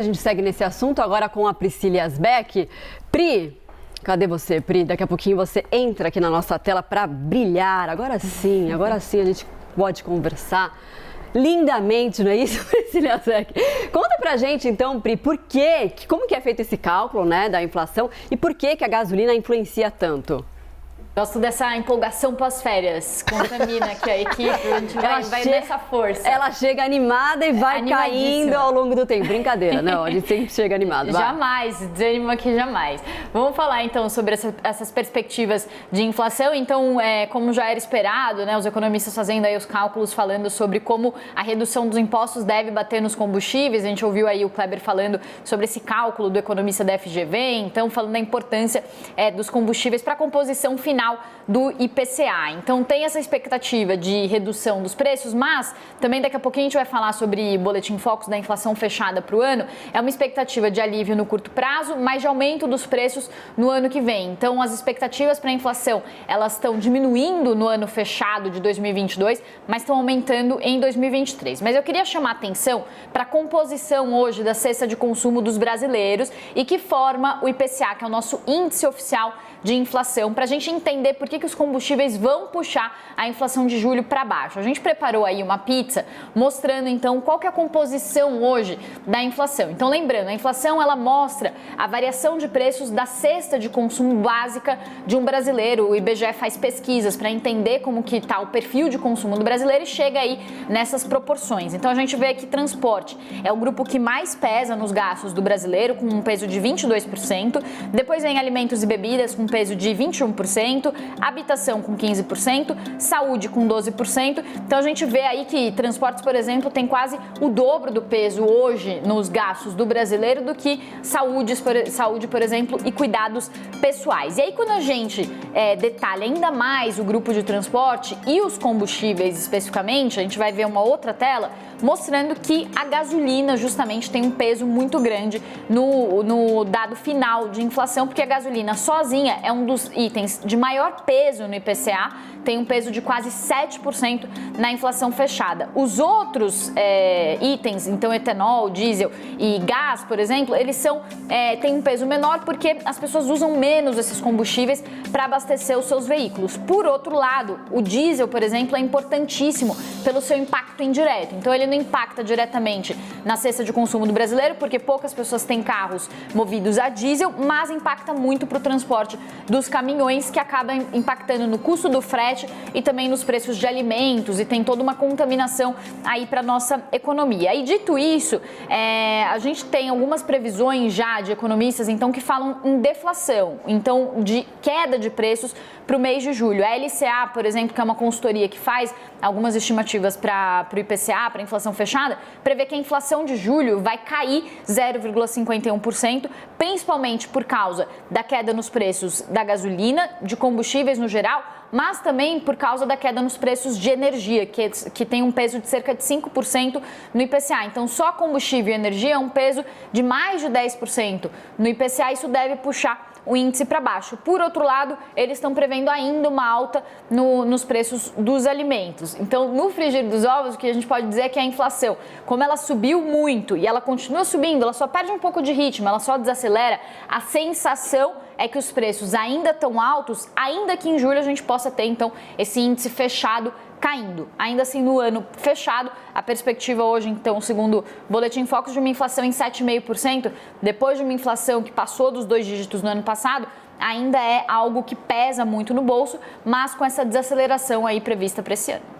A gente segue nesse assunto agora com a Priscila Yazbek. Pri, cadê você, Pri? Daqui a pouquinho você entra aqui na nossa tela para brilhar. Agora sim a gente pode conversar lindamente, não é isso, Priscila Yazbek? Conta pra gente então, Pri, como que é feito esse cálculo, né, da inflação e por que a gasolina influencia tanto? Gosto dessa empolgação pós-férias, contamina aqui a equipe, a gente vai nessa força. Ela chega animada e vai caindo ao longo do tempo. Brincadeira, não, a gente sempre chega animado. Jamais, desanima aqui jamais. Vamos falar então sobre essas perspectivas de inflação. Então, como já era esperado, né, os economistas fazendo aí os cálculos, falando sobre como a redução dos impostos deve bater nos combustíveis. A gente ouviu aí o Kleber falando sobre esse cálculo do economista da FGV, então falando da importância dos combustíveis para a composição final do IPCA. Então tem essa expectativa de redução dos preços, mas também daqui a pouquinho a gente vai falar sobre Boletim Focus da inflação fechada para o ano. É uma expectativa de alívio no curto prazo, mas de aumento dos preços no ano que vem. Então as expectativas para a inflação, elas estão diminuindo no ano fechado de 2022, mas estão aumentando em 2023. Mas eu queria chamar a atenção para a composição hoje da cesta de consumo dos brasileiros e que forma o IPCA, que é o nosso índice oficial de inflação, para a gente entender por que os combustíveis vão puxar a inflação de julho para baixo. A gente preparou aí uma pizza mostrando então qual que é a composição hoje da inflação. Então lembrando, a inflação ela mostra a variação de preços da cesta de consumo básica de um brasileiro. O IBGE faz pesquisas para entender como que está o perfil de consumo do brasileiro e chega aí nessas proporções. Então a gente vê que transporte é o grupo que mais pesa nos gastos do brasileiro, com um peso de 22%. Depois vem alimentos e bebidas com peso de 21%, habitação com 15%, saúde com 12%. Então a gente vê aí que transportes, por exemplo, tem quase o dobro do peso hoje nos gastos do brasileiro do que saúde, por exemplo, e cuidados pessoais. E aí quando a gente detalha ainda mais o grupo de transporte e os combustíveis especificamente, a gente vai ver uma outra tela mostrando que a gasolina justamente tem um peso muito grande no dado final de inflação, porque a gasolina sozinha é um dos itens de maior peso no IPCA, tem um peso de quase 7% na inflação fechada. Os outros itens, então etanol, diesel e gás, por exemplo, eles têm um peso menor porque as pessoas usam menos esses combustíveis para abastecer os seus veículos. Por outro lado, o diesel, por exemplo, é importantíssimo pelo seu impacto indireto. Então ele não impacta diretamente na cesta de consumo do brasileiro, porque poucas pessoas têm carros movidos a diesel, mas impacta muito para o transporte dos caminhões, que acaba impactando no custo do frete e também nos preços de alimentos, e tem toda uma contaminação aí para nossa economia. E dito isso, a gente tem algumas previsões já de economistas então que falam em deflação, então de queda de preços para o mês de julho. A LCA, por exemplo, que é uma consultoria que faz algumas estimativas para o IPCA, para a inflação fechada, prevê que a inflação de julho vai cair 0,51%, principalmente por causa da queda nos preços da gasolina, de combustíveis no geral, mas também por causa da queda nos preços de energia, que tem um peso de cerca de 5% no IPCA. Então, só combustível e energia é um peso de mais de 10% no IPCA, isso deve puxar o índice para baixo. Por outro lado, eles estão prevendo ainda uma alta nos preços dos alimentos. Então, no frigir dos ovos, o que a gente pode dizer é que a inflação, como ela subiu muito e ela continua subindo, ela só perde um pouco de ritmo, ela só desacelera, a sensação é que os preços ainda estão altos, ainda que em julho a gente possa ter, então, esse índice fechado caindo. Ainda assim, no ano fechado, a perspectiva hoje, então, segundo o Boletim Focus, de uma inflação em 7,5%, depois de uma inflação que passou dos 2 dígitos no ano passado, ainda é algo que pesa muito no bolso, mas com essa desaceleração aí prevista para esse ano.